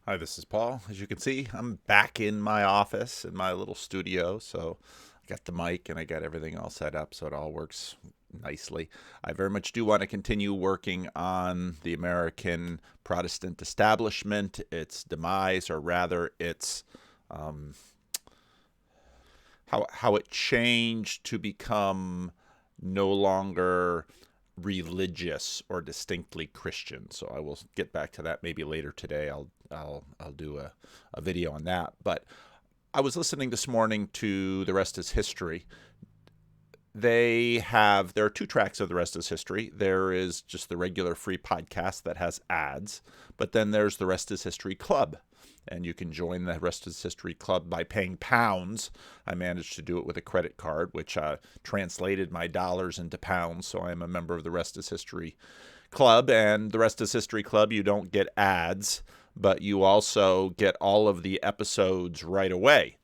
Hi, this is Paul. As you can see, I'm back in my office, in my little studio. So I got the mic and I got everything all set up so it all works nicely. I very much do want to continue working on the American Protestant establishment, its demise, or rather its um, how it changed to become no longer religious or distinctly Christian. So I will get back to that maybe later today. I'll do a video on that. But I was listening this morning to The Rest is History. There are two tracks of The Rest is History. There is just the regular free podcast that has ads, but then there's The Rest is History Club. And you can join the Rest is History Club by paying pounds. I managed to do it with a credit card, which translated my dollars into pounds. So I am a member of the Rest is History Club. And the Rest is History Club, you don't get ads, but you also get all of the episodes right away.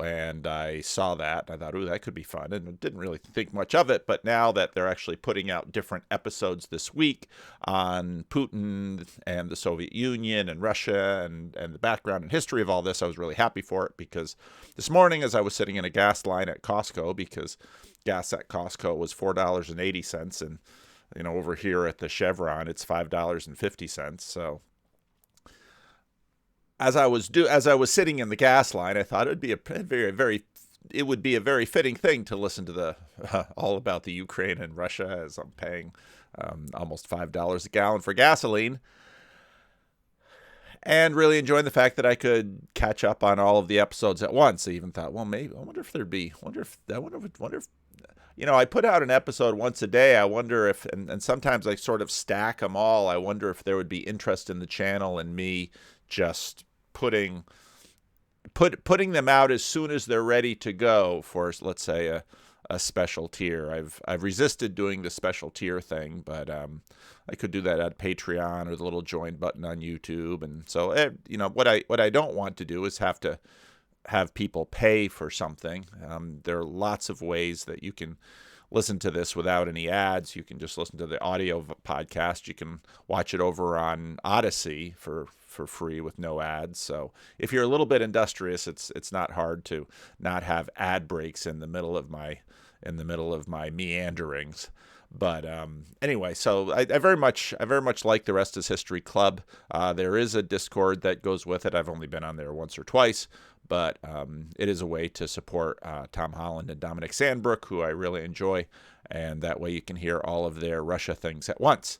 And I saw that, and I thought, ooh, that could be fun. And didn't really think much of it. But now that they're actually putting out different episodes this week on Putin and the Soviet Union and Russia and the background and history of all this, I was really happy for it, because this morning as I was sitting in a gas line at Costco, because gas at Costco was $4.80, and over here at the Chevron, it's $5.50. So as I was sitting in the gas line, I thought it would be a very fitting thing to listen to the all about the Ukraine and Russia, as I'm paying almost $5 a gallon for gasoline, and really enjoying the fact that I could catch up on all of the episodes at once. I even thought, well, maybe I put out an episode once a day. I wonder if, and sometimes I sort of stack them all. I wonder if there would be interest in the channel and me just putting them out as soon as they're ready to go for, let's say, a special tier. I've resisted doing the special tier thing, but I could do that at Patreon or the little join button on YouTube. And so what I don't want to do is have to have people pay for something. There are lots of ways that you can listen to this without any ads. You can just listen to the audio podcast. You can watch it over on Odyssey for free with no ads. So if you're a little bit industrious, it's not hard to not have ad breaks in the middle of my meanderings. But anyway, so I very much like the Rest is History Club. There is a Discord that goes with it. I've only been on there once or twice, but it is a way to support Tom Holland and Dominic Sandbrook, who I really enjoy, and that way you can hear all of their Russia things at once.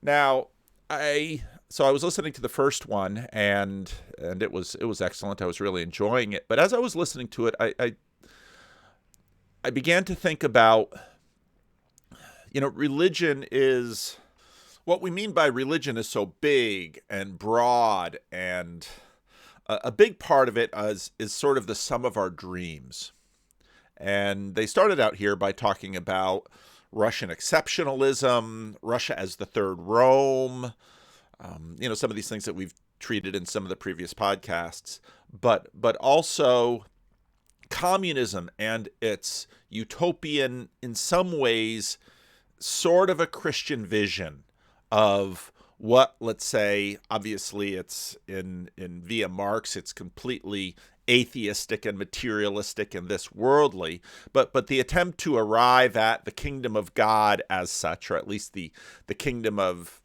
Now, I was listening to the first one, and it was excellent. I was really enjoying it. But as I was listening to it, I began to think about, religion is, what we mean by religion is so big and broad, and a big part of it is sort of the sum of our dreams. And they started out here by talking about Russian exceptionalism, Russia as the third Rome, some of these things that we've treated in some of the previous podcasts, but also communism and its utopian, in some ways, sort of a Christian vision of what, let's say, obviously it's in via Marx, it's completely atheistic and materialistic and this worldly, but the attempt to arrive at the kingdom of God as such, or at least the kingdom of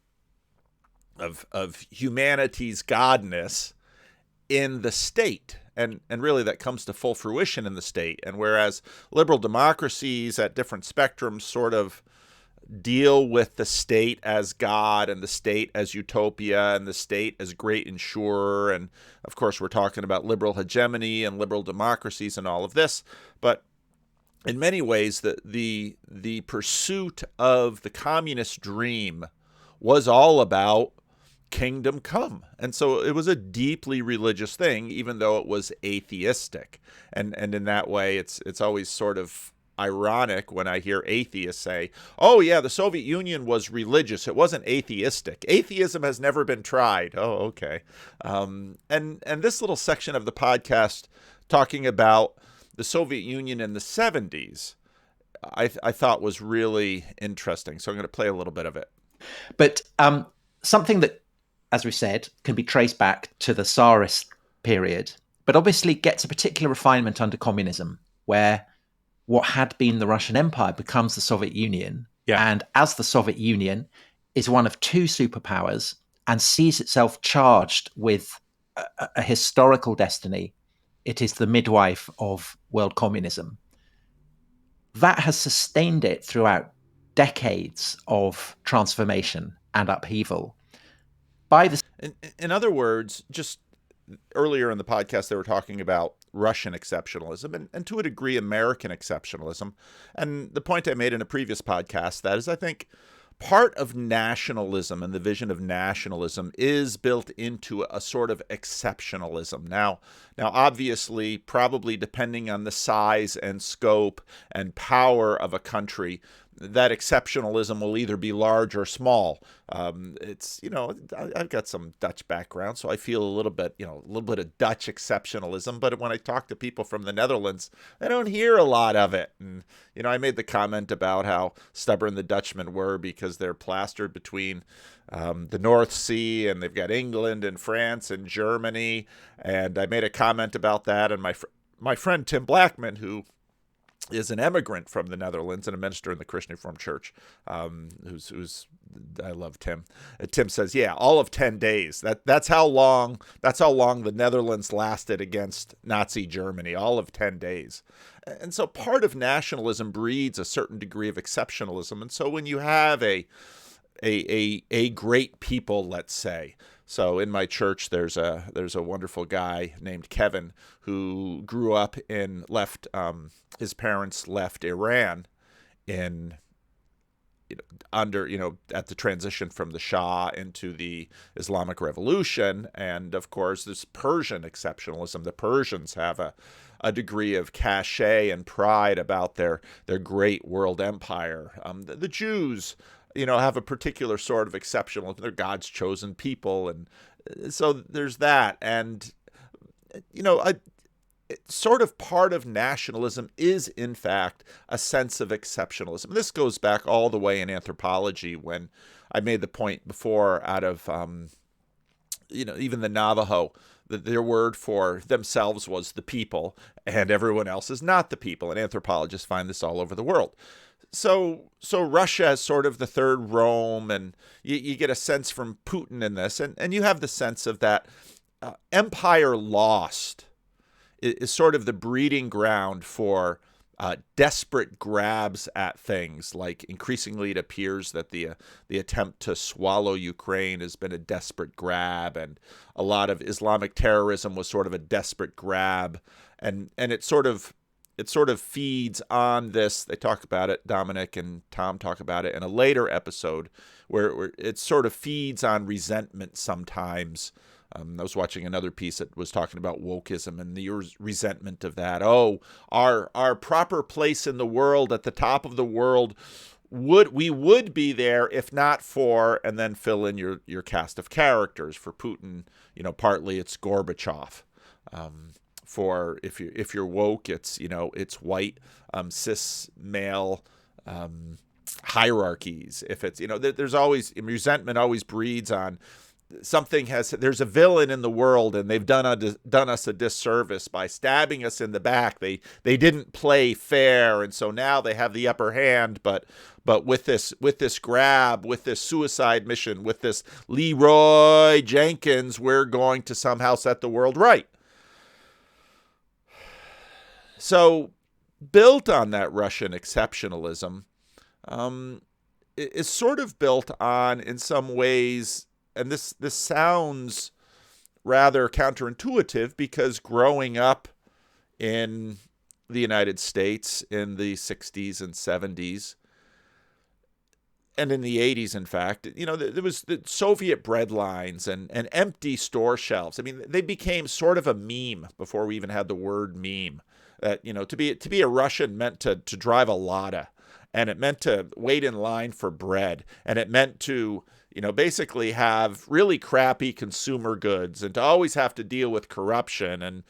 humanity's godness in the state. And really that comes to full fruition in the state. And whereas liberal democracies at different spectrums sort of deal with the state as God and the state as utopia and the state as great insurer. And of course, we're talking about liberal hegemony and liberal democracies and all of this. But in many ways, the pursuit of the communist dream was all about kingdom come. And so it was a deeply religious thing, even though it was atheistic. And in that way, it's always sort of ironic when I hear atheists say, oh yeah, the Soviet Union was religious. It wasn't atheistic. Atheism has never been tried. Oh, okay. And this little section of the podcast talking about the Soviet Union in the 70s, I thought was really interesting. So I'm going to play a little bit of it. But something that as we said, can be traced back to the Tsarist period, but obviously gets a particular refinement under communism, where what had been the Russian Empire becomes the Soviet Union. Yeah. And as the Soviet Union is one of two superpowers and sees itself charged with a historical destiny, it is the midwife of world communism. That has sustained it throughout decades of transformation and upheaval. In other words, just earlier in the podcast, they were talking about Russian exceptionalism and to a degree, American exceptionalism. And the point I made in a previous podcast, that is, I think part of nationalism and the vision of nationalism is built into a sort of exceptionalism. Now, obviously, probably depending on the size and scope and power of a country, that exceptionalism will either be large or small. It's, I've got some Dutch background, so I feel a little bit of Dutch exceptionalism. But when I talk to people from the Netherlands, I don't hear a lot of it. And, I made the comment about how stubborn the Dutchmen were because they're plastered between the North Sea, and they've got England and France and Germany. And I made a comment about that. And my friend Tim Blackman, who is an immigrant from the Netherlands and a minister in the Christian Reformed Church, who's I love Tim. Tim says, yeah, all of 10 days. That's how long the Netherlands lasted against Nazi Germany, all of 10 days. And so part of nationalism breeds a certain degree of exceptionalism. And so when you have a great people, let's say. So in my church, there's a wonderful guy named Kevin who grew up his parents left Iran at the transition from the Shah into the Islamic Revolution. And of course, this Persian exceptionalism. The Persians have a degree of cachet and pride about their great world empire. The Jews, have a particular sort of exceptional, they're God's chosen people. And so there's that. And, sort of part of nationalism is, in fact, a sense of exceptionalism. This goes back all the way in anthropology when I made the point before out of, even the Navajo, that their word for themselves was the people, and everyone else is not the people. And anthropologists find this all over the world. So Russia is sort of the third Rome, and you get a sense from Putin in this, and you have the sense of that empire lost is sort of the breeding ground for desperate grabs at things. Like increasingly it appears that the attempt to swallow Ukraine has been a desperate grab, and a lot of Islamic terrorism was sort of a desperate grab, and it sort of feeds on this. They talk about it, Dominic and Tom talk about it in a later episode, where it sort of feeds on resentment sometimes. I was watching another piece that was talking about wokeism and the resentment of that. Oh, our proper place in the world, at the top of the world, would be there if not for, and then fill in your cast of characters. For Putin, partly it's Gorbachev. For if you're woke, it's white, cis male hierarchies. If it's there's always resentment, always breeds on there's a villain in the world, and they've done us a disservice by stabbing us in the back. They didn't play fair, and so now they have the upper hand. But with this grab, with this suicide mission, with this Leroy Jenkins, we're going to somehow set the world right. So, built on that Russian exceptionalism, is sort of built on, in some ways, and this sounds rather counterintuitive, because growing up in the United States in the 60s and 70s, and in the 80s, in fact, there was the Soviet bread lines and empty store shelves. I mean, they became sort of a meme before we even had the word meme. That, to be a Russian meant to drive a Lada, and it meant to wait in line for bread, and it meant to basically have really crappy consumer goods and to always have to deal with corruption. And,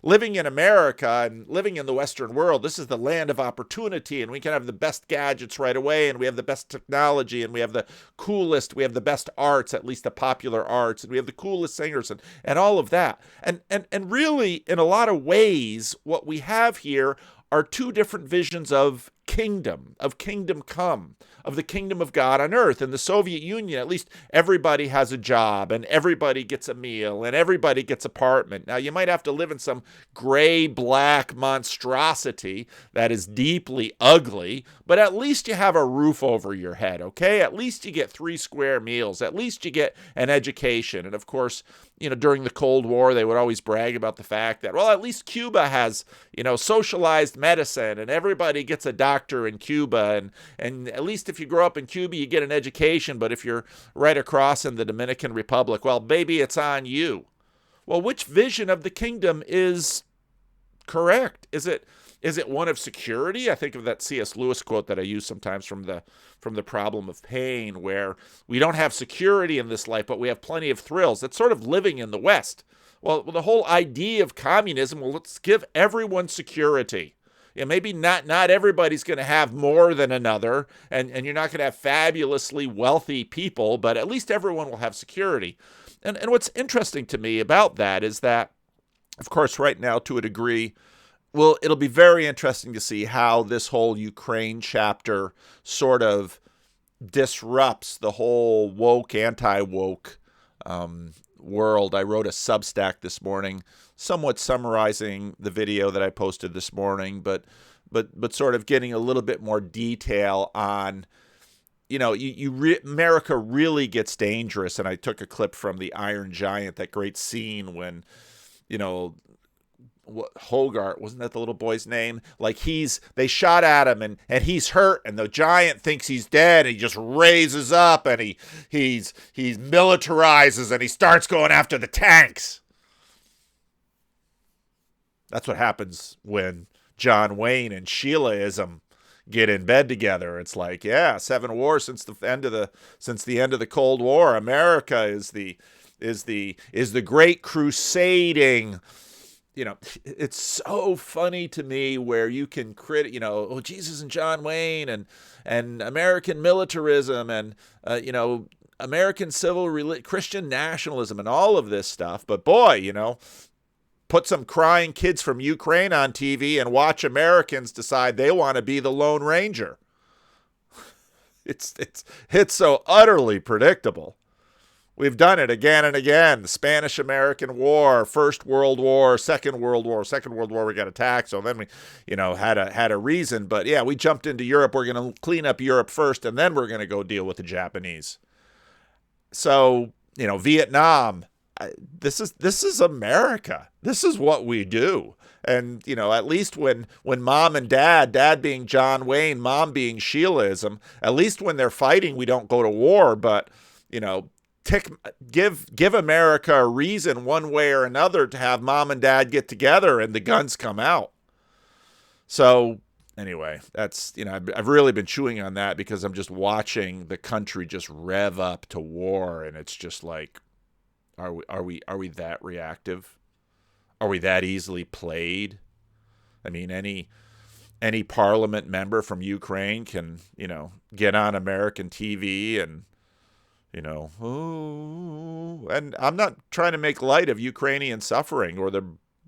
living in America and living in the Western world, this is the land of opportunity, and we can have the best gadgets right away, and we have the best technology, and we have the best arts, at least the popular arts, and we have the coolest singers and all of that. And really, in a lot of ways, what we have here are two different visions of kingdom come, of the kingdom of God on earth. In the Soviet Union, at least everybody has a job and everybody gets a meal and everybody gets an apartment. Now, you might have to live in some gray, black monstrosity that is deeply ugly, but at least you have a roof over your head, okay? At least you get 3 square meals. At least you get an education. And of course, during the Cold War, they would always brag about the fact that, well, at least Cuba has, socialized medicine and everybody gets a doctor in Cuba. And at least if you grow up in Cuba, you get an education. But if you're right across in the Dominican Republic, well, baby, it's on you. Well, which vision of the kingdom is correct? Is it one of security? I think of that C.S. Lewis quote that I use sometimes from the Problem of Pain, where we don't have security in this life, but we have plenty of thrills. That's sort of living in the West. Well, the whole idea of communism, well, let's give everyone security. Maybe not everybody's going to have more than another, and you're not going to have fabulously wealthy people, but at least everyone will have security. And what's interesting to me about that is that, of course, right now, to a degree, well, it'll be very interesting to see how this whole Ukraine chapter sort of disrupts the whole woke, anti-woke world. I wrote a Substack this morning, somewhat summarizing the video that I posted this morning, but sort of getting a little bit more detail on, America really gets dangerous. And I took a clip from the Iron Giant, that great scene when, Hogarth, wasn't that the little boy's name? Like they shot at him and he's hurt and the giant thinks he's dead. And he just raises up and he militarizes and he starts going after the tanks. That's what happens when John Wayne and Sheilaism get in bed together. It's like, yeah, 7 wars since the end of the Cold War. America is the great crusading. It's so funny to me where you can Jesus and John Wayne and American militarism and, American Christian nationalism and all of this stuff. But boy, put some crying kids from Ukraine on TV and watch Americans decide they want to be the Lone Ranger. It's so utterly predictable. We've done it again and again. The Spanish-American War, First World War, Second World War. Second World War, we got attacked, so then we, had a reason. But yeah, we jumped into Europe. We're going to clean up Europe first, and then we're going to go deal with the Japanese. So, Vietnam. This is America. This is what we do. And, at least when mom and dad being John Wayne, mom being Sheilaism, at least when they're fighting, we don't go to war, but, give America a reason one way or another to have mom and dad get together and the guns come out. So anyway, that's, I've really been chewing on that because I'm just watching the country just rev up to war. And it's just like, are we that reactive? Are we that easily played? I mean, any parliament member from Ukraine can, get on American TV and, and I'm not trying to make light of Ukrainian suffering or the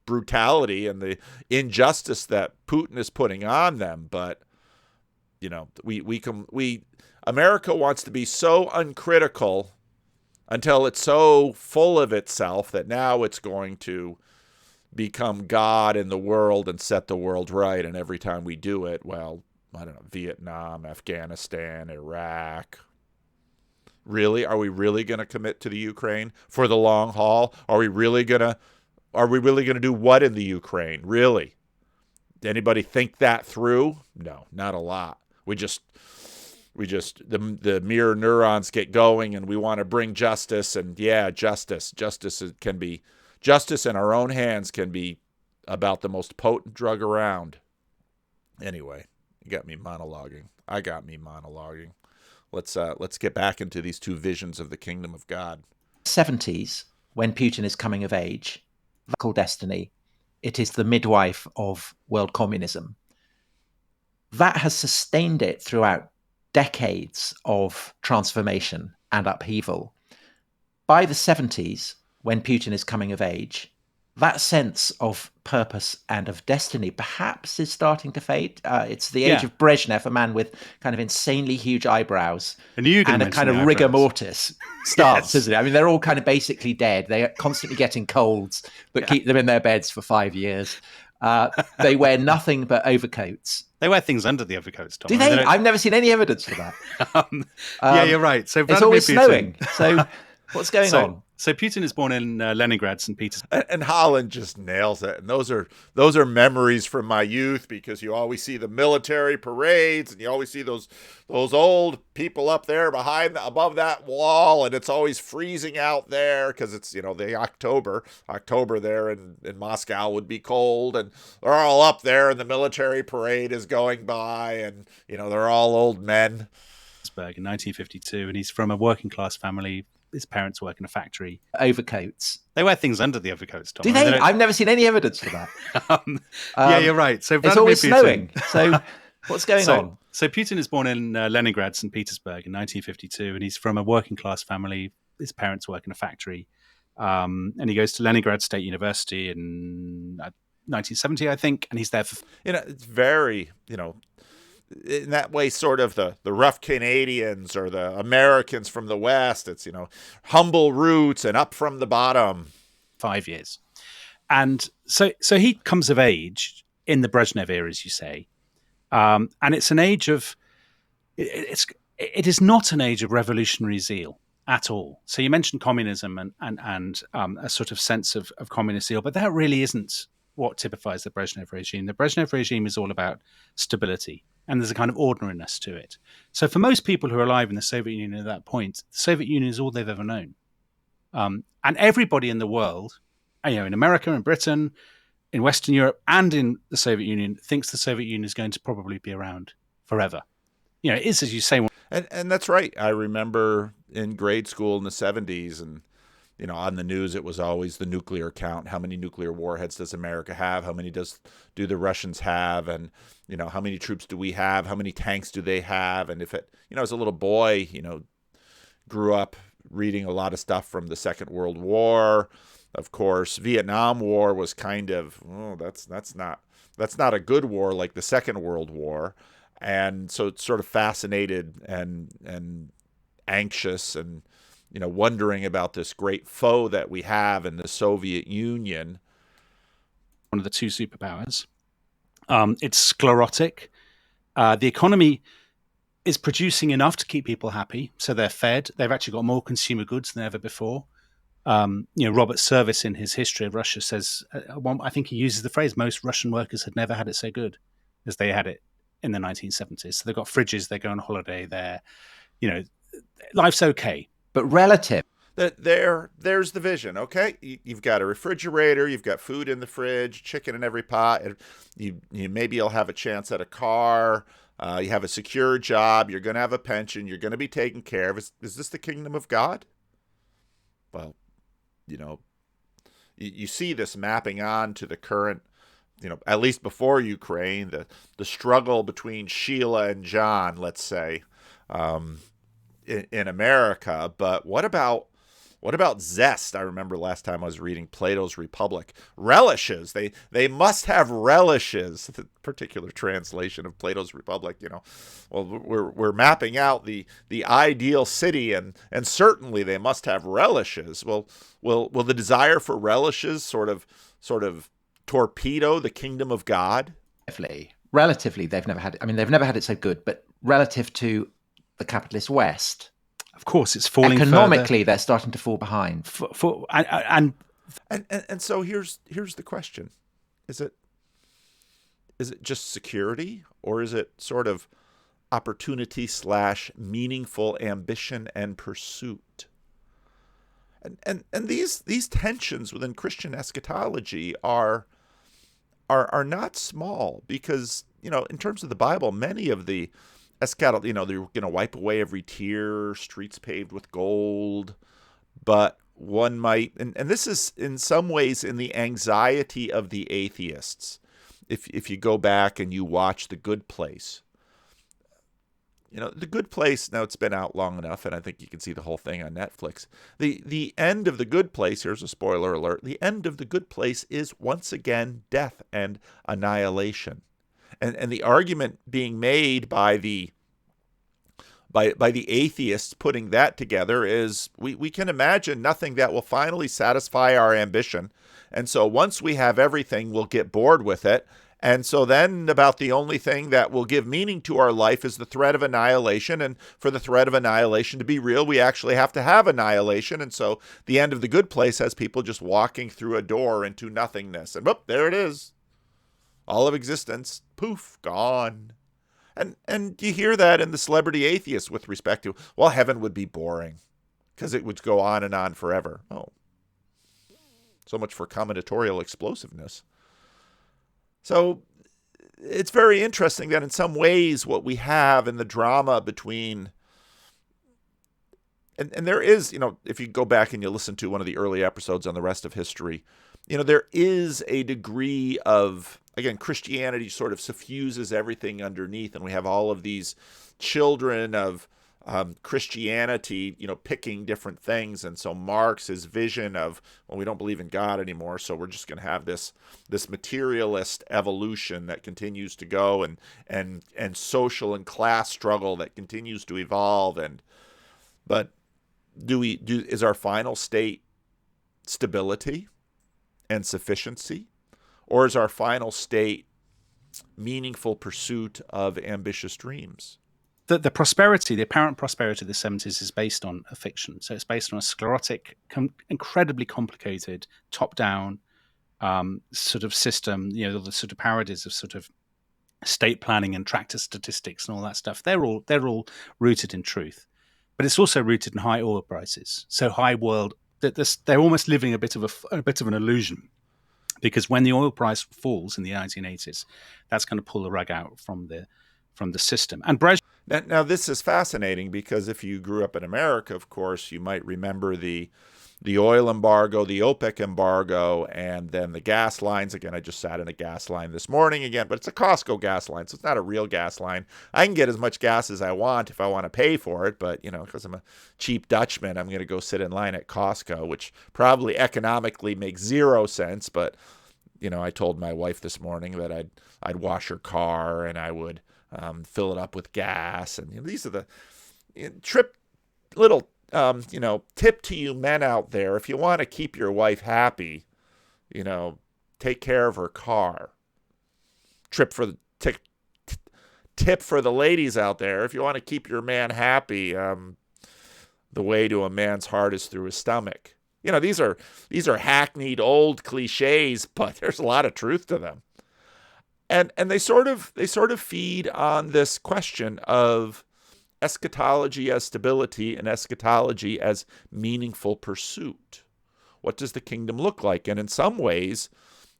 brutality and the injustice that Putin is putting on them. But, America wants to be so uncritical until it's so full of itself that now it's going to become God in the world and set the world right. And every time we do it, well, I don't know, Vietnam, Afghanistan, Iraq. Really? Are we really going to commit to the Ukraine for the long haul? Are we really going to do what in the Ukraine? Really? Did anybody think that through? No, not a lot. The mirror neurons get going and we want to bring justice, and yeah, justice in our own hands can be about the most potent drug around. Anyway, you got me monologuing. let's get back into these two visions of the kingdom of God. 70s, when Putin is coming of age, called destiny, it is the midwife of world communism. That has sustained it throughout decades of transformation and upheaval. By the 70s, when Putin is coming of age, that sense of purpose and of destiny perhaps is starting to fade. It's the age of Brezhnev, a man with kind of insanely huge eyebrows and a kind of rigor mortis starts, Yes. isn't it? I mean, they're all kind of basically dead. They are constantly getting colds that keep them in their beds for 5 years. They wear nothing but overcoats. They wear things under the overcoats, Tom. Do they? I've never seen any evidence for that. Yeah, you're right. So it's always snowing. So what's going on? So Putin is born in Leningrad, St. Petersburg. And Holland just nails it. And those are memories from my youth, because you always see the military parades and you always see those old people up there above that wall, and it's always freezing out there because it's, the October there in Moscow would be cold, and they're all up there and the military parade is going by, and they're all old men. In 1952, and he's from a working class family. His parents work in a factory. Overcoats. They wear things under the overcoats, Tom. Do they? I've never seen any evidence for that. Yeah, you're right. So it's always snowing. So what's going on? So Putin is born in Leningrad, St. Petersburg in 1952, and he's from a working class family. His parents work in a factory. And he goes to Leningrad State University in 1970, I think, and he's there for... It's very, in that way, sort of the rough Canadians or the Americans from the West. It's, humble roots and up from the bottom. 5 years. And so he comes of age in the Brezhnev era, as you say. And it's an age of, it is not an age of revolutionary zeal at all. So you mentioned communism and a sort of sense of communist zeal, but that really isn't what typifies the Brezhnev regime. The Brezhnev regime is all about stability, and there's a kind of ordinariness to it. So for most people who are alive in the Soviet Union at that point, the Soviet Union is all they've ever known. And everybody in the world, in America and Britain, in Western Europe and in the Soviet Union, thinks the Soviet Union is going to probably be around forever. It is, as you say. And that's right. I remember in grade school in the 70s, and on the news, it was always the nuclear count. How many nuclear warheads does America have? How many do the Russians have? And, how many troops do we have? How many tanks do they have? And if it, as a little boy, grew up reading a lot of stuff from the Second World War. Of course, Vietnam War was kind of, that's not a good war like the Second World War. And so it's sort of fascinated and anxious and, wondering about this great foe that we have in the Soviet Union. One of the two superpowers. It's sclerotic. The economy is producing enough to keep people happy, so they're fed. They've actually got more consumer goods than ever before. Robert Service, in his History of Russia, says, I think he uses the phrase, most Russian workers had never had it so good as they had it in the 1970s. So they've got fridges, they go on holiday, life's okay. But relative. There's the vision, okay? You've got a refrigerator, you've got food in the fridge, chicken in every pot. You maybe you'll have a chance at a car. You have a secure job. You're going to have a pension. You're going to be taken care of. Is this the kingdom of God? Well, you see this mapping on to the current, at least before Ukraine, the struggle between Sheila and John, let's say, in America. But what about zest? I remember last time I was reading Plato's Republic. Relishes. They must have relishes. The particular translation of Plato's Republic, Well, we're mapping out the ideal city, and certainly they must have relishes. Well, will the desire for relishes sort of torpedo the kingdom of God? Relatively, they've never had it. I mean, they've never had it so good, but relative to the capitalist West, of course, it's falling economically. Further. They're starting to fall behind. And so here's the question: is it just security, or is it sort of opportunity / meaningful ambition and pursuit? And these tensions within Christian eschatology are not small, because in terms of the Bible, many of the you know, they're going to wipe away every tear, streets paved with gold. But one might, and this is in some ways in the anxiety of the atheists. If you go back and you watch The Good Place, you know, The Good Place, now it's been out long enough, and I think you can see the whole thing on Netflix. The end of The Good Place, here's a spoiler alert, the end of The Good Place is once again death and annihilation. And the argument being made by the atheists putting that together is we can imagine nothing that will finally satisfy our ambition. And so once we have everything, we'll get bored with it. And so then about the only thing that will give meaning to our life is the threat of annihilation. And for the threat of annihilation to be real, we actually have to have annihilation. And so the end of The Good Place has people just walking through a door into nothingness. And whoop, there it is. All of existence, poof, gone. And you hear that in the celebrity atheists with respect to, well, heaven would be boring because it would go on and on forever. Oh, so much for combinatorial explosiveness. So it's very interesting that in some ways what we have in the drama between, and there is, you know, if you go back and you listen to one of the early episodes on the rest of history, you know, there is a degree of, again, Christianity sort of suffuses everything underneath, and we have all of these children of Christianity, you know, picking different things. And so Marx's vision of, well, we don't believe in God anymore, so we're just going to have this materialist evolution that continues to go, and social and class struggle that continues to evolve. But is our final state stability and sufficiency, or is our final state meaningful pursuit of ambitious dreams? The prosperity, the apparent prosperity of the 70s is based on a fiction. So it's based on a sclerotic, incredibly complicated, top-down sort of system, you know, the sort of parodies of sort of state planning and tractor statistics and all that stuff. They're all rooted in truth. But it's also rooted in high oil prices. So high world, they're almost living a bit of an illusion. Because when the oil price falls in the 1980s, that's going to pull the rug out from the system. And now this is fascinating because if you grew up in America, of course, you might remember the oil embargo, the OPEC embargo, and then the gas lines. Again, I just sat in a gas line this morning again, but it's a Costco gas line, so it's not a real gas line. I can get as much gas as I want if I want to pay for it, but, you know, because I'm a cheap Dutchman, I'm going to go sit in line at Costco, which probably economically makes zero sense, but, you know, I told my wife this morning that I'd wash her car and I would fill it up with gas. And, you know, these are the little tip to you men out there. If you want to keep your wife happy, you know, take care of her car. Tip for the ladies out there. If you want to keep your man happy, the way to a man's heart is through his stomach. You know, these are hackneyed old cliches, but there's a lot of truth to them. And they sort of feed on this question of eschatology as stability and eschatology as meaningful pursuit. What does the kingdom look like? And in some ways,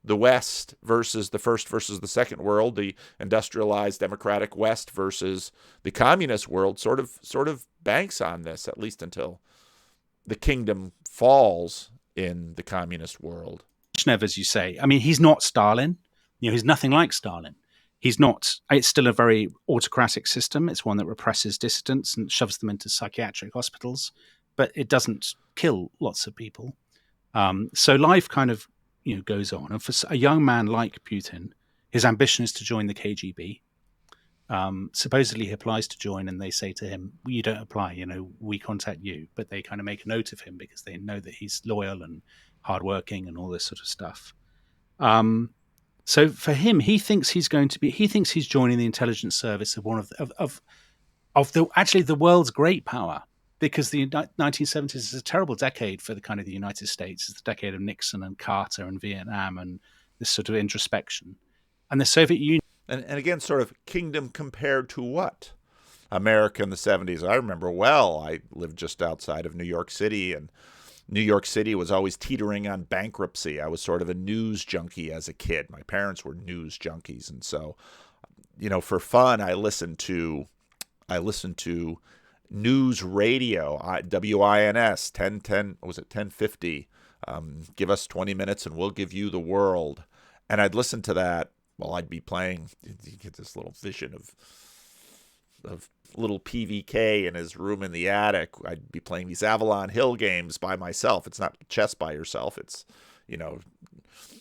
the West versus the first versus the second world, the industrialized democratic West versus the communist world sort of banks on this, at least until the kingdom falls in the communist world. Brezhnev, as you say, I mean, he's not Stalin. You know, he's nothing like Stalin. He's not. It's still a very autocratic system. It's one that represses dissidents and shoves them into psychiatric hospitals, but it doesn't kill lots of people. So life kind of, you know, goes on. And for a young man like Putin, his ambition is to join the KGB. Supposedly he applies to join, and they say to him, well, "You don't apply. You know, we contact you." But they kind of make a note of him because they know that he's loyal and hardworking and all this sort of stuff. So for him, he thinks he's joining the intelligence service of one of the world's great power, because the 1970s is a terrible decade for the kind of the United States. It's the decade of Nixon and Carter and Vietnam and this sort of introspection. And the Soviet Union. And again, sort of kingdom compared to what? America in the 70s. I remember well, I lived just outside of New York City, and New York City was always teetering on bankruptcy. I was sort of a news junkie as a kid. My parents were news junkies. And so, you know, for fun, I listened to I listened to news radio, WINS 1010, was it 1050? Give us 20 minutes and we'll give you the world. And I'd listen to that while I'd be playing. You get this little vision of little PVK in his room in the attic. I'd be playing these Avalon Hill games by myself. It's not chess by yourself. It's,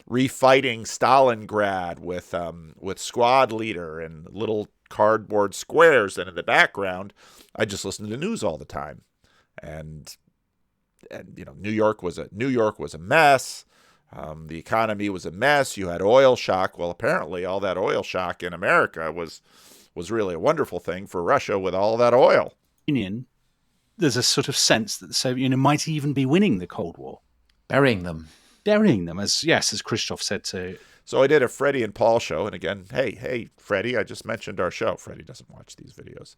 refighting Stalingrad with squad leader and little cardboard squares. And in the background, I just listened to news all the time. And New York was a mess. The economy was a mess. You had oil shock. Well, apparently all that oil shock in America was really a wonderful thing for Russia with all that oil. There's a sort of sense that the Soviet Union might even be winning the Cold War. Burying them, as Khrushchev said to. So I did a Freddie and Paul show. And again, hey, Freddie, I just mentioned our show. Freddie doesn't watch these videos.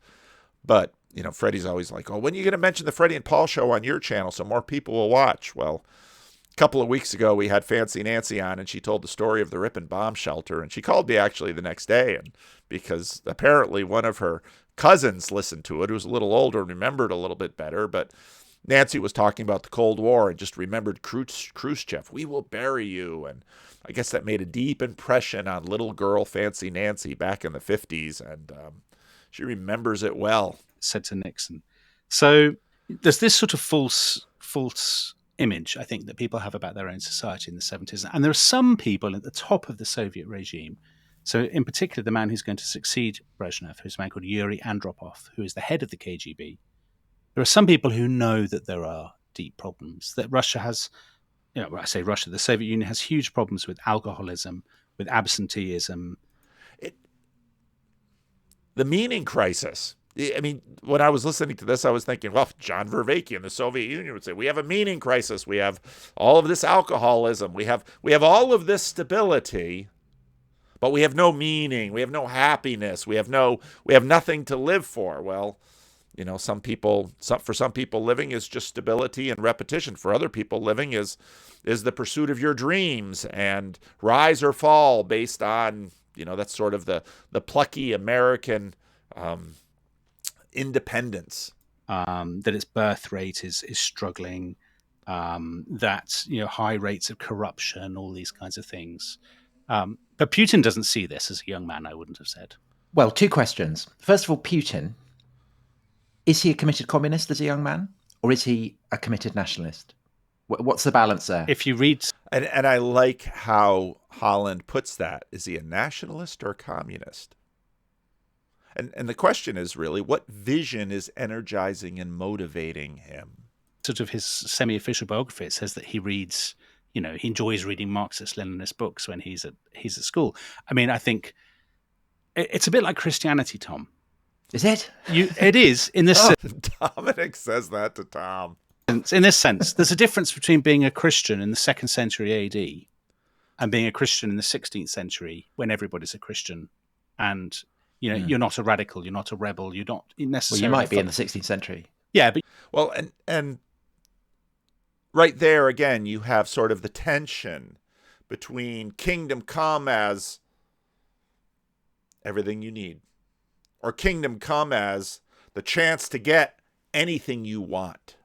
But, Freddie's always like, oh, when are you going to mention the Freddie and Paul show on your channel so more people will watch? Well, a couple of weeks ago, we had Fancy Nancy on, and she told the story of the Ripon bomb shelter. And she called me actually the next day, and because apparently one of her cousins listened to it, who was a little older and remembered a little bit better. But Nancy was talking about the Cold War and just remembered Khrushchev. We will bury you. And I guess that made a deep impression on little girl Fancy Nancy back in the 50s. And she remembers it well. Said to Nixon. So there's this sort of false image, I think, that people have about their own society in the 70s. And there are some people at the top of the Soviet regime. So in particular, the man who's going to succeed Brezhnev, who's a man called Yuri Andropov, who is the head of the KGB. There are some people who know that there are deep problems, that Russia has, when I say Russia, the Soviet Union has huge problems with alcoholism, with absenteeism. The meaning crisis. I mean, when I was listening to this, I was thinking, well, John Vervaeke in the Soviet Union would say, we have a meaning crisis. We have all of this alcoholism. We have all of this stability, but we have no meaning. We have no happiness. We have nothing to live for. Well, for some people, living is just stability and repetition. For other people, living is the pursuit of your dreams and rise or fall based on, that's sort of the plucky American independence. That its birth rate is struggling, that high rates of corruption, all these kinds of things. But Putin doesn't see this as a young man, I wouldn't have said. Well, two questions. First of all, Putin, is he a committed communist as a young man, or is he a committed nationalist? What's the balance there? If you read... And I like how Holland puts that. Is he a nationalist or a communist? And the question is really, what vision is energizing and motivating him? Sort of his semi-official biography, it says that he reads, he enjoys reading Marxist-Leninist books when he's at school. I mean, I think it's a bit like Christianity, Tom. Is it? It is, in this sense. Dominic says that to Tom. In this sense, there's a difference between being a Christian in the 2nd century AD and being a Christian in the 16th century when everybody's a Christian and... you're not a radical, you're not a rebel, you're not necessarily... Well, you might be in the 16th century. Yeah, but... Well, and right there, again, you have sort of the tension between kingdom come as everything you need, or kingdom come as the chance to get anything you want.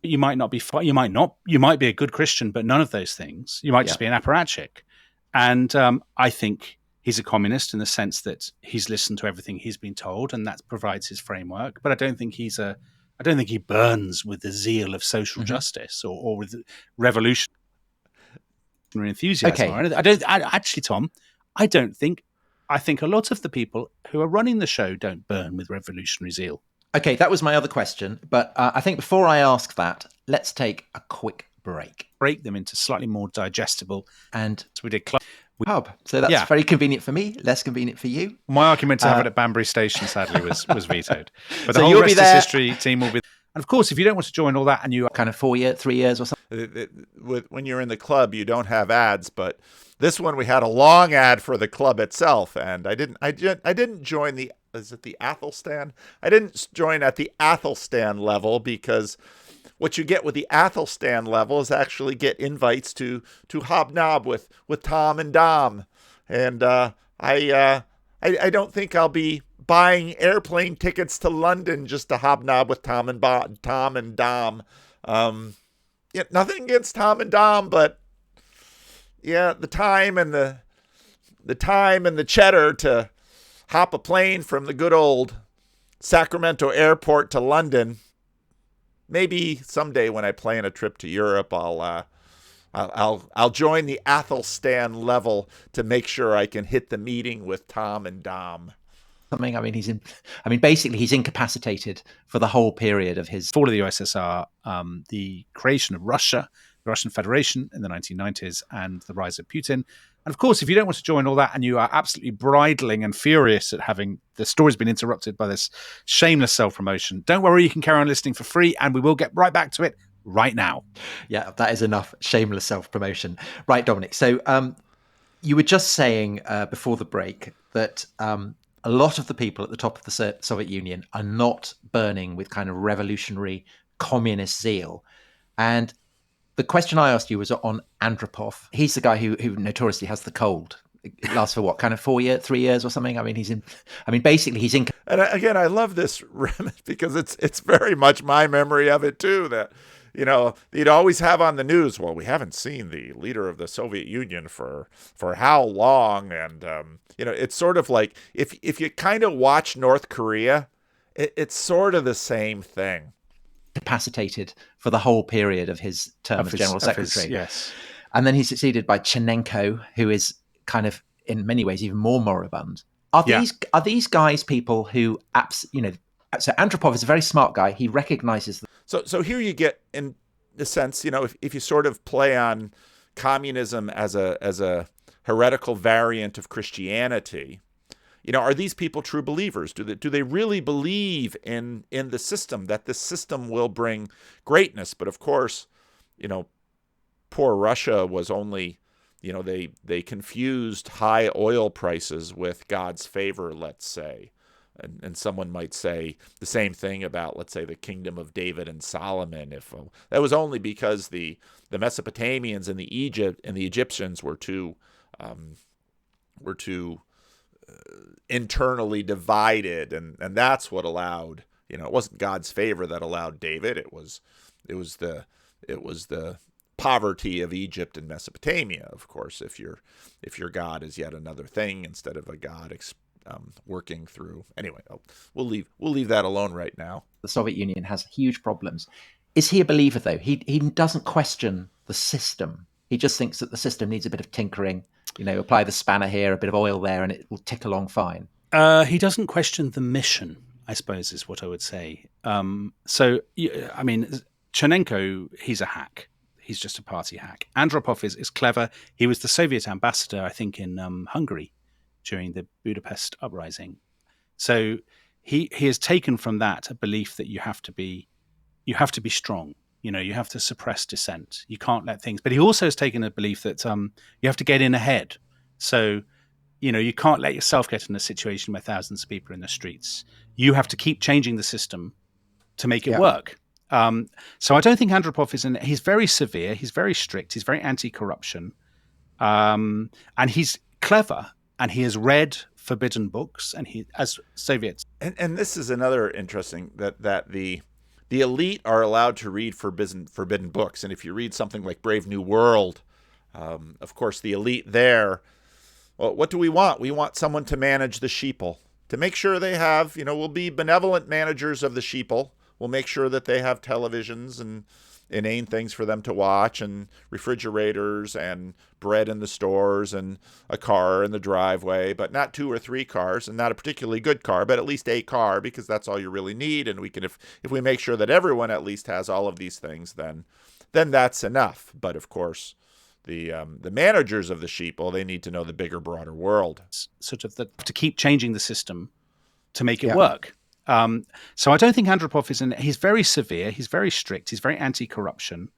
You might not be... You might be a good Christian, but none of those things. You might just be an apparatchik. And I think... he's a communist in the sense that he's listened to everything he's been told, and that provides his framework. But I don't think he burns with the zeal of social justice or with revolutionary enthusiasm. Okay. Tom, I think a lot of the people who are running the show don't burn with revolutionary zeal. Okay, that was my other question. But I think before I ask that, let's take a quick break. Break them into slightly more digestible. And so we did hub. So that's very convenient for me, less convenient for you. My argument to have it at Banbury Station, sadly, was vetoed. But the whole rest of history team will be... And of course, if you don't want to join all that and you... kind of 3 years or something. When you're in the club, you don't have ads, but this one we had a long ad for the club itself, and I didn't join the... Is it the Athelstan? I didn't join at the Athelstan level because... what you get with the Athelstan level is actually get invites to hobnob with Tom and Dom. And I don't think I'll be buying airplane tickets to London just to hobnob with Tom and Dom. Yeah, nothing against Tom and Dom, but yeah, the time and the cheddar to hop a plane from the good old Sacramento airport to London. Maybe someday when I plan a trip to Europe, I'll join the Athelstan level to make sure I can hit the meeting with Tom and Dom. Something. I mean, basically, he's incapacitated for the whole period of his fall of the USSR, the creation of Russia, the Russian Federation in the 1990s, and the rise of Putin. And of course, if you don't want to join all that and you are absolutely bridling and furious at having the story's been interrupted by this shameless self-promotion, don't worry, you can carry on listening for free, and we will get right back to it right now. Yeah, that is enough shameless self-promotion. Right, Dominic. So you were just saying before the break that a lot of the people at the top of the Soviet Union are not burning with kind of revolutionary communist zeal. And the question I asked you was on Andropov. He's the guy who notoriously has the cold. It lasts for what, kind of 3 years or something? I mean, basically he's in. And again, I love this because it's very much my memory of it too, that, you know, you'd always have on the news, well, we haven't seen the leader of the Soviet Union for how long. And, you know, it's sort of like if you kind of watch North Korea, it's sort of the same thing. Capacitated for the whole period of his term as General Secretary. Yes. And then he's succeeded by Chernenko, who is kind of, in many ways, even more moribund. Are these guys people who, so Andropov is a very smart guy. He recognizes. So here you get, in the sense, you know, if you sort of play on communism as a heretical variant of Christianity, you know, are these people true believers? Do they really believe in the system, that this system will bring greatness? But of course, you know, poor Russia was only, you know, they confused high oil prices with God's favor, let's say. And someone might say the same thing about, let's say, the kingdom of David and Solomon. If that was only because the Mesopotamians and the Egyptians were too internally divided, and that's what allowed, you know, it wasn't God's favor that allowed David. It was the poverty of Egypt and Mesopotamia. Of course, if your God is yet another thing instead of a God working through. Anyway, we'll leave that alone right now. The Soviet Union has huge problems. Is he a believer though? He doesn't question the system. He just thinks that the system needs a bit of tinkering. You know, apply the spanner here, a bit of oil there, and it will tick along fine. He doesn't question the mission, I suppose, is what I would say. So, I mean, Chernenko, he's a hack. He's just a party hack. Andropov is clever. He was the Soviet ambassador, I think, in Hungary during the Budapest uprising. So he has taken from that a belief that you have to be strong. You know, you have to suppress dissent. You can't let things. But he also has taken a belief that you have to get in ahead. So, you know, you can't let yourself get in a situation where thousands of people are in the streets. You have to keep changing the system to make it work. So I don't think Andropov he's very severe. He's very strict. He's very anti-corruption. And he's clever. And he has read forbidden books. And he, as Soviets. And this is another interesting, that the elite are allowed to read forbidden books. And if you read something like Brave New World, of course, the elite there, well, what do we want? We want someone to manage the sheeple, to make sure they have, you know, we'll be benevolent managers of the sheeple. We'll make sure that they have televisions and inane things for them to watch, and refrigerators and bread in the stores and a car in the driveway, but not 2 or 3 cars, and not a particularly good car, but at least a car, because that's all you really need. And we can, if we make sure that everyone at least has all of these things, then that's enough. But of course, the managers of the sheeple, they need to know the bigger, broader world. Sort of to keep changing the system to make it work. So I don't think Andropov he's very severe. He's very strict. He's very anti-corruption.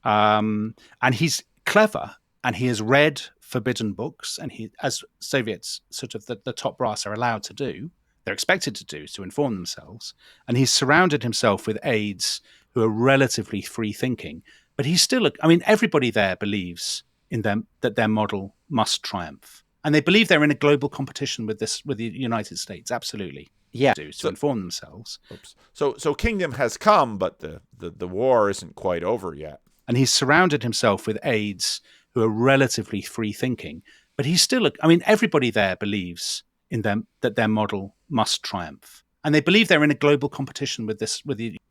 And he's clever, and he has read forbidden books, and he, as Soviets, sort of the top brass are allowed to do, they're expected to do, to inform themselves. And he's surrounded himself with aides who are relatively free thinking, but he's still, everybody there believes in them, that their model must triumph. And they believe they're in a global competition with the United States. Absolutely. Yeah. To inform themselves. Oops. So kingdom has come, but the war isn't quite over yet. And he's surrounded himself with aides who are relatively free thinking. But he's still, everybody there believes in them that their model must triumph. And they believe they're in a global competition with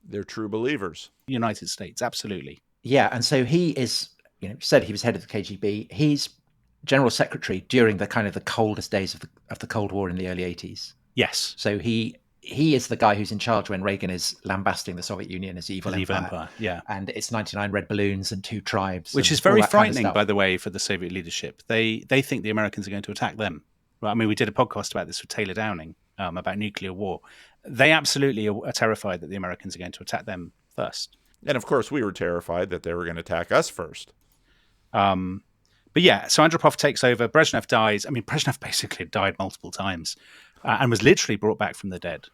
They're true believers. United States. Absolutely. Yeah. And so he is, said he was head of the KGB. He's general secretary during the kind of the coldest days of the Cold War in the early 80s. Yes. So he is the guy who's in charge when Reagan is lambasting the Soviet Union as evil empire. Yeah. And it's 99 red balloons and 2 tribes. Which is very frightening, by the way, for the Soviet leadership. They think the Americans are going to attack them. Well, we did a podcast about this with Taylor Downing about nuclear war. They absolutely are terrified that the Americans are going to attack them first. And of course, we were terrified that they were going to attack us first. But yeah, so Andropov takes over. Brezhnev dies. Brezhnev basically died multiple times and was literally brought back from the dead.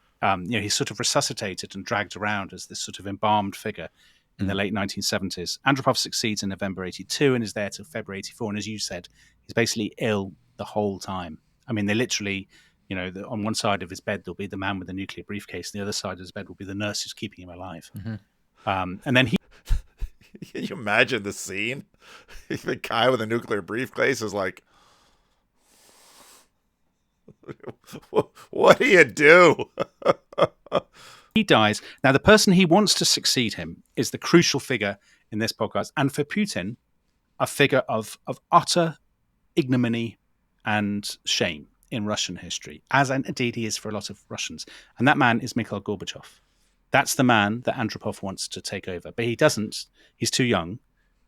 He's sort of resuscitated and dragged around as this sort of embalmed figure in the late 1970s. Andropov succeeds in November 82 and is there till February 84. And as you said, he's basically ill the whole time. They literally, on one side of his bed, there'll be the man with the nuclear briefcase. And the other side of his bed will be the nurse who's keeping him alive. Mm-hmm. And then he... Can you imagine the scene? The guy with a nuclear briefcase is like, what do you do? He dies. Now, the person he wants to succeed him is the crucial figure in this podcast. And for Putin, a figure of utter ignominy and shame in Russian history, as indeed he is for a lot of Russians. And that man is Mikhail Gorbachev. That's the man that Andropov wants to take over. But he doesn't. He's too young.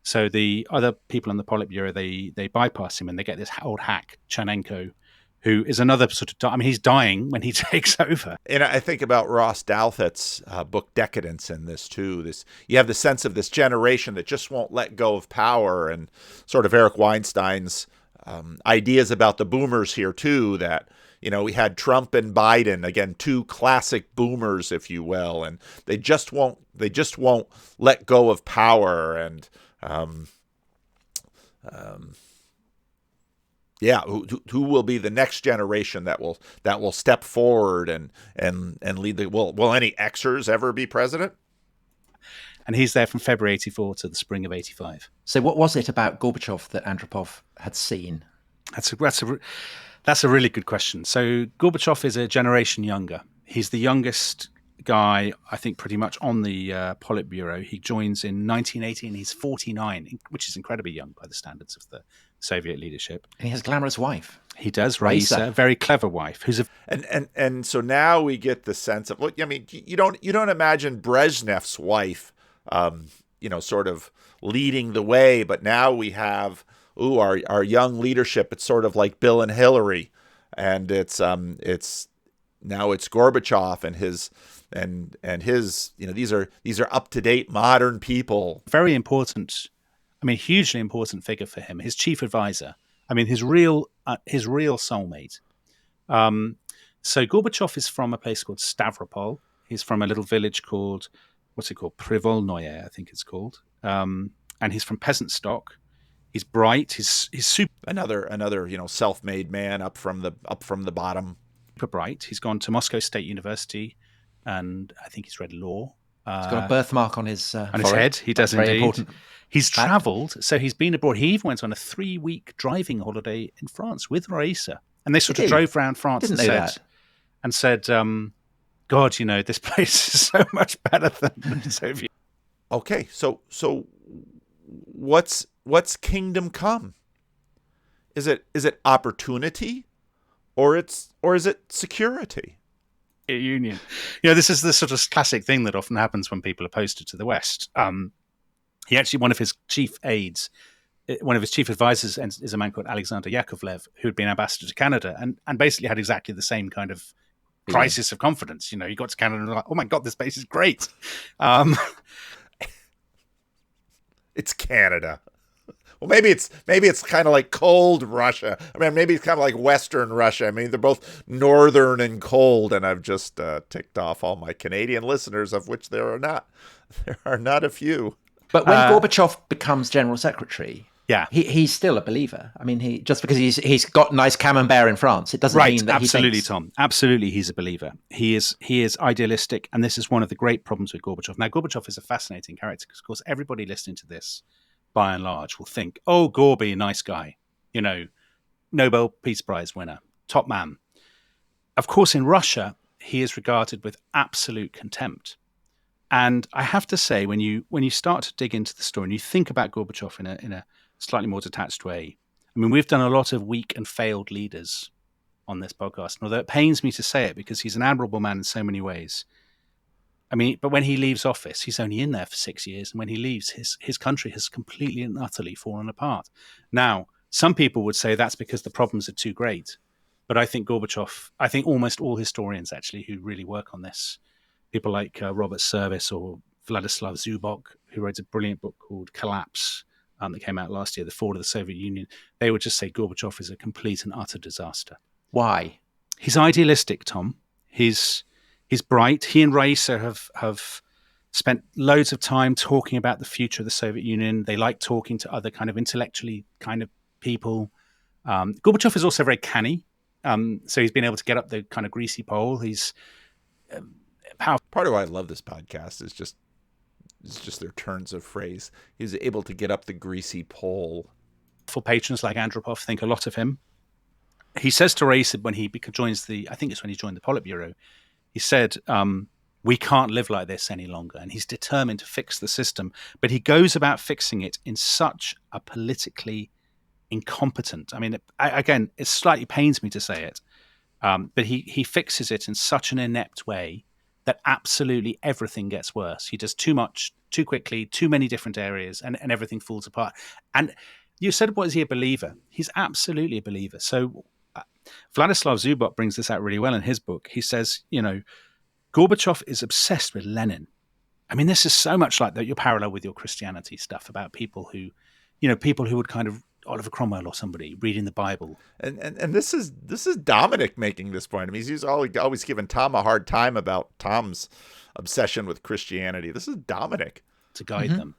So the other people on the Politburo, they bypass him and they get this old hack, Chernenko, who is another sort of... he's dying when he takes over. And I think about Ross Douthat's book Decadence in this, too. You have the sense of this generation that just won't let go of power, and sort of Eric Weinstein's ideas about the boomers here, too, that... we had Trump and Biden, again, 2 classic boomers, if you will, and they just won't let go of power. And who will be the next generation that will step forward and lead the... Will any Xers ever be president? And he's there from February 84 to the spring of 85. So what was it about Gorbachev that Andropov had seen? That's a really good question. So Gorbachev is a generation younger. He's the youngest guy, I think, pretty much on the Politburo. He joins in 1980 and he's 49, which is incredibly young by the standards of the Soviet leadership. And he has a glamorous wife. He does, Raisa, a very clever wife. And so now we get the sense of, you don't imagine Brezhnev's wife, sort of leading the way, but now we have... our young leadership. It's sort of like Bill and Hillary, and it's Gorbachev and his these are up to date modern people. Very important, hugely important figure for him. His chief advisor. His real soulmate. So Gorbachev is from a place called Stavropol. He's from a little village called Privolnoye, I think it's called. And he's from peasant stock. He's bright. He's super. Another self-made man up from the bottom. Super bright. He's gone to Moscow State University, and I think he's read law. He's got a birthmark on his head. He does Very indeed. Important. He's travelled, so he's been abroad. He even went on a 3-week driving holiday in France with Raisa, and they sort of drove around France and said, "God, this place is so much better than the Soviet." Okay, so what's kingdom come? Is it opportunity, or is it security? Union. This is the sort of classic thing that often happens when people are posted to the West. He actually, one of his chief aides, one of his chief advisors is a man called Alexander Yakovlev, who had been ambassador to Canada and basically had exactly the same kind of crisis of confidence. He got to Canada and was like, oh my God, this place is great. It's Canada. Well, maybe it's kind of like cold Russia. Maybe it's kind of like Western Russia. They're both northern and cold, and I've just ticked off all my Canadian listeners, of which there are not a few. But when Gorbachev becomes general secretary, Yeah. He's still a believer. I mean, just because he's got nice camembert in France, it doesn't Right, mean that absolutely, he thinks... Tom. Absolutely, he's a believer. He is idealistic, and this is one of the great problems with Gorbachev. Now, Gorbachev is a fascinating character because, of course, everybody listening to this, by and large, will think, "Oh, Gorby, nice guy, Nobel Peace Prize winner, top man." Of course, in Russia, he is regarded with absolute contempt. And I have to say, when you start to dig into the story and you think about Gorbachev in a slightly more detached way, I mean, we've done a lot of weak and failed leaders on this podcast. And although it pains me to say it because he's an admirable man in so many ways, I mean, but when he leaves office, he's only in there for 6 years. And when he leaves, his country has completely and utterly fallen apart. Now, some people would say that's because the problems are too great. But I think almost all historians actually who really work on this, people like Robert Service or Vladislav Zubok, who wrote a brilliant book called Collapse that came out last year, The Fall of the Soviet Union, they would just say Gorbachev is a complete and utter disaster. Why? He's idealistic, Tom. He's bright. He and Raisa have spent loads of time talking about the future of the Soviet Union. They like talking to other kind of intellectually kind of people. Gorbachev is also very canny. So he's been able to get up the kind of greasy pole. He's powerful. Part of why I love this podcast is just their turns of phrase. He was able to get up the greasy pole. Patrons like Andropov think a lot of him. He says to Raisa when he joins I think it's when he joined the Politburo, he said, we can't live like this any longer. And he's determined to fix the system. But he goes about fixing it in such a politically incompetent, I mean, again, it slightly pains me to say it, but he fixes it in such an inept way that absolutely everything gets worse. He does too much, too quickly, too many different areas, and everything falls apart. And you said, was he a believer? He's absolutely a believer. So Vladislav Zubok brings this out really well in his book. He says, Gorbachev is obsessed with Lenin. I mean, this is so much like that. Your parallel with your Christianity stuff about people who would kind of Oliver Cromwell or somebody reading the Bible. And this is Dominic making this point. I mean, he's always given Tom a hard time about Tom's obsession with Christianity. This is Dominic. To guide them.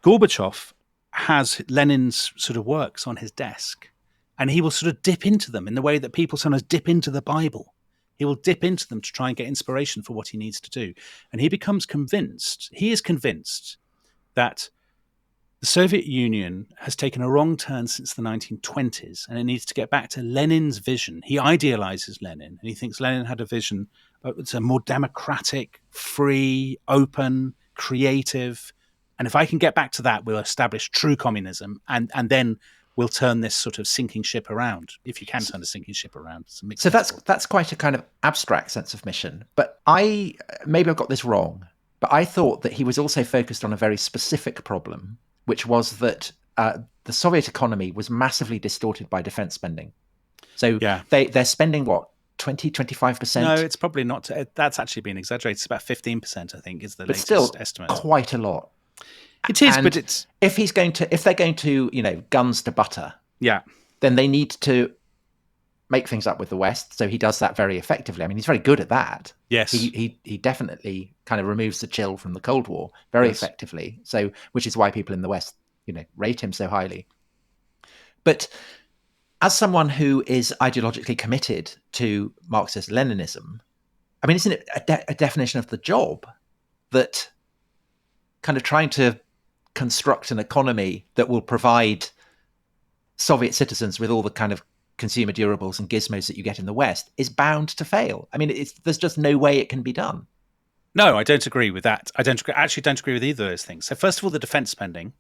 Gorbachev has Lenin's sort of works on his desk, and he will sort of dip into them in the way that people sometimes dip into the Bible. He will dip into them to try and get inspiration for what he needs to do. And he is convinced that the Soviet Union has taken a wrong turn since the 1920s, and it needs to get back to Lenin's vision. He idealizes Lenin, and he thinks Lenin had a vision. It's a more democratic, free, open, creative. And if I can get back to that, we'll establish true communism, and then we'll turn this sort of sinking ship around, if you can turn a sinking ship around. So that's quite a kind of abstract sense of mission. But maybe I've got this wrong, but I thought that he was also focused on a very specific problem, which was that the Soviet economy was massively distorted by defense spending. So they're spending, what, 20, 25%? No, it's probably not. That's actually been exaggerated. It's about 15%, I think, is the latest estimate. But still quite a lot. It is, and but it's... If they're going to, guns to butter, then they need to make things up with the West. So he does that very effectively. I mean, he's very good at that. Yes. He definitely kind of removes the chill from the Cold War very effectively. So, which is why people in the West, rate him so highly. But as someone who is ideologically committed to Marxist-Leninism, I mean, isn't it a definition of the job that kind of trying to construct an economy that will provide Soviet citizens with all the kind of consumer durables and gizmos that you get in the West is bound to fail? I mean, there's just no way it can be done. No, I don't agree with that. I don't agree with either of those things. So first of all, the defense spending,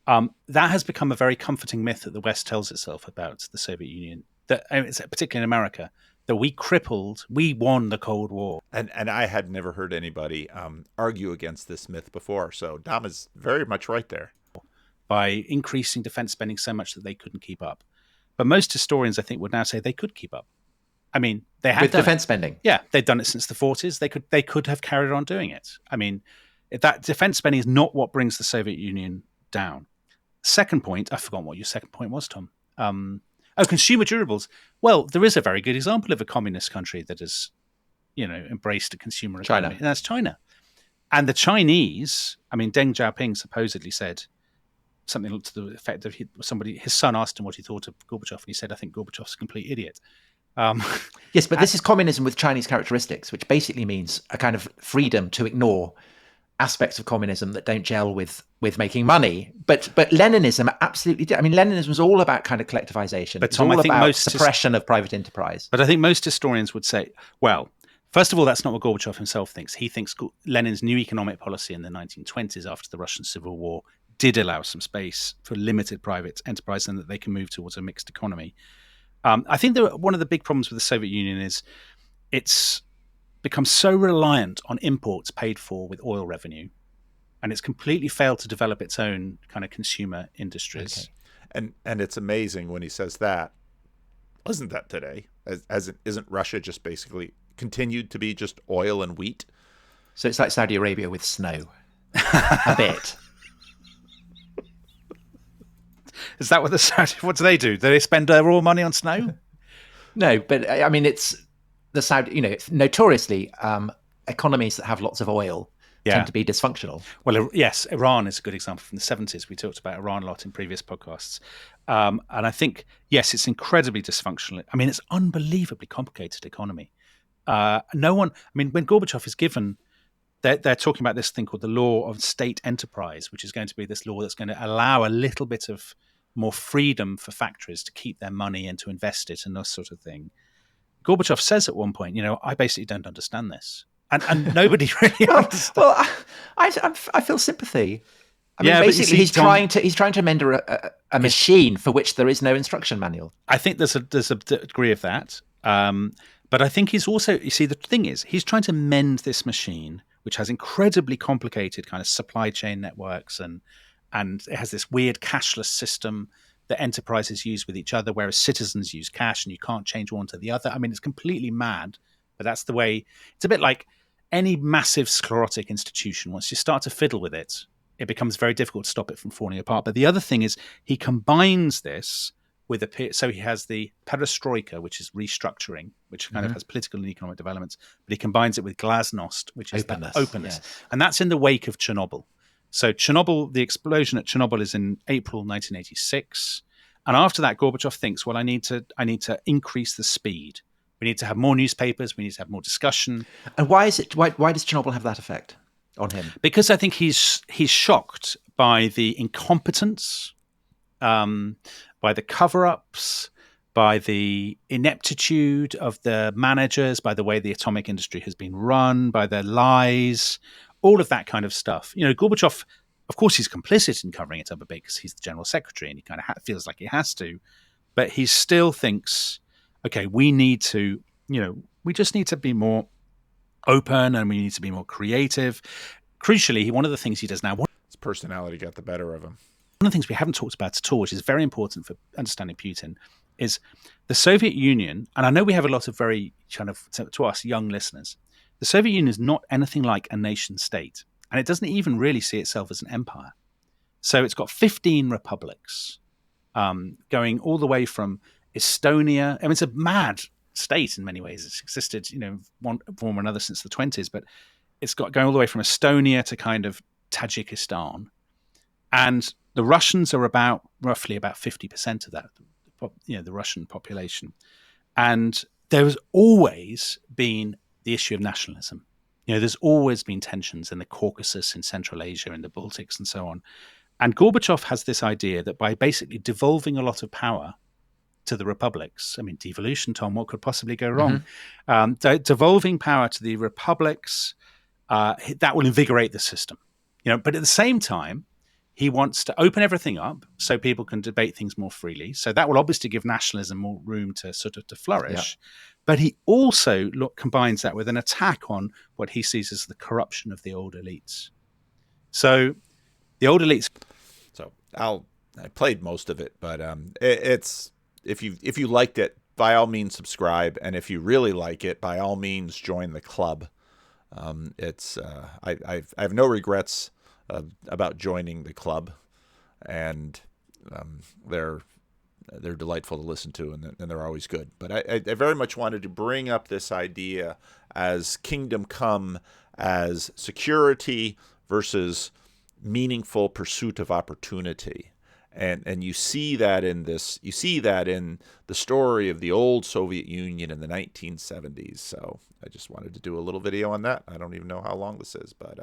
that has become a very comforting myth that the West tells itself about the Soviet Union, particularly in America, that we won the Cold War. And I had never heard anybody argue against this myth before. So Dom is very much right there. By increasing defense spending so much that they couldn't keep up. But most historians, I think, would now say they could keep up. I mean, they had with defense spending. Yeah, they'd done it since the 40s. They could have carried on doing it. I mean, that defense spending is not what brings the Soviet Union down. Second point, I've forgotten what your second point was, Tom. Consumer durables. Well, there is a very good example of a communist country that has, embraced a consumer economy. China. And that's China. And the Chinese, I mean, Deng Xiaoping supposedly said, something to the effect of his son asked him what he thought of Gorbachev, and he said, "I think Gorbachev's a complete idiot." Yes, but this is communism with Chinese characteristics, which basically means a kind of freedom to ignore aspects of communism that don't gel with making money. But Leninism absolutely did. I mean, Leninism was all about kind of collectivization. But It's Tom, all I think about suppression of private enterprise. But I think most historians would say, well, first of all, that's not what Gorbachev himself thinks. He thinks Lenin's new economic policy in the 1920s after the Russian Civil War did allow some space for limited private enterprise and that they can move towards a mixed economy. I think one of the big problems with the Soviet Union is it's become so reliant on imports paid for with oil revenue, and it's completely failed to develop its own kind of consumer industries. Okay. And it's amazing when he says that. Isn't that today? Isn't Russia just basically continued to be just oil and wheat? So it's like Saudi Arabia with snow, a bit. Is that what what do they do? Do they spend their raw money on snow? No, but I mean, it's the Saudi, notoriously economies that have lots of oil tend to be dysfunctional. Well, yes, Iran is a good example from the 70s. We talked about Iran a lot in previous podcasts. And I think, yes, it's incredibly dysfunctional. I mean, it's unbelievably complicated economy. When Gorbachev is given, they're talking about this thing called the law of state enterprise, which is going to be this law that's going to allow a little bit of more freedom for factories to keep their money and to invest it and this sort of thing. Gorbachev says at one point, I basically don't understand this. And nobody really understands. Well, I feel sympathy. I mean, basically, he's trying to amend a machine for which there is no instruction manual. I think there's a degree of that. But I think he's also, the thing is, he's trying to mend this machine, which has incredibly complicated kind of supply chain networks and it has this weird cashless system that enterprises use with each other, whereas citizens use cash and you can't change one to the other. I mean, it's completely mad, but that's the way. It's a bit like any massive sclerotic institution. Once you start to fiddle with it, it becomes very difficult to stop it from falling apart. But the other thing is he combines this with so he has the perestroika, which is restructuring, which kind of has political and economic developments, but he combines it with glasnost, which is openness. Yes. And that's in the wake of Chernobyl. So the explosion at Chernobyl is in April 1986. And after that, Gorbachev thinks, well, I need to increase the speed. We need to have more newspapers. We need to have more discussion. And why does Chernobyl have that effect on him? Because I think he's shocked by the incompetence, by the cover-ups, by the ineptitude of the managers, by the way the atomic industry has been run, by their lies, all of that kind of stuff. Gorbachev, of course, he's complicit in covering it up a bit because he's the general secretary and he kind of feels like he has to. But he still thinks, okay, we just need to be more open and we need to be more creative. Crucially, one of the things he does now... His personality got the better of him. One of the things we haven't talked about at all, which is very important for understanding Putin, is the Soviet Union, and I know we have a lot of very kind of, to us, young listeners, the Soviet Union is not anything like a nation state, and it doesn't even really see itself as an empire. So it's got 15 republics, going all the way from Estonia. I mean, it's a mad state in many ways. It's existed, one form or another since the 20s, but it's got going all the way from Estonia to kind of Tajikistan. And the Russians are roughly about 50% of that, the Russian population. And there's always been the issue of nationalism. There's always been tensions in the Caucasus, in Central Asia, in the Baltics, and so on. And Gorbachev has this idea that by basically devolving a lot of power to the republics, I mean, devolution, Tom, what could possibly go wrong? Devolving power to the republics, that will invigorate the system. But at the same time, he wants to open everything up so people can debate things more freely. So that will obviously give nationalism more room to to flourish. Yeah. But he also combines that with an attack on what he sees as the corruption of the old elites. So the old elites. So I played most of it, but it's if you liked it, by all means subscribe, and if you really like it, by all means join the club. I have no regrets about joining the club, and they're delightful to listen to, and they're always good. But I very much wanted to bring up this idea as kingdom come, as security versus meaningful pursuit of opportunity. And you see that in the story of the old Soviet Union in the 1970s. So I just wanted to do a little video on that. I don't even know how long this is, but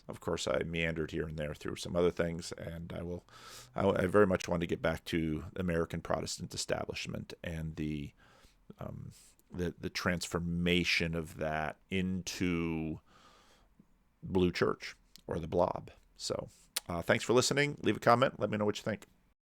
of course I meandered here and there through some other things, and I very much want to get back to the American Protestant establishment and the transformation of that into Blue Church or the Blob. So thanks for listening. Leave a comment. Let me know what you think.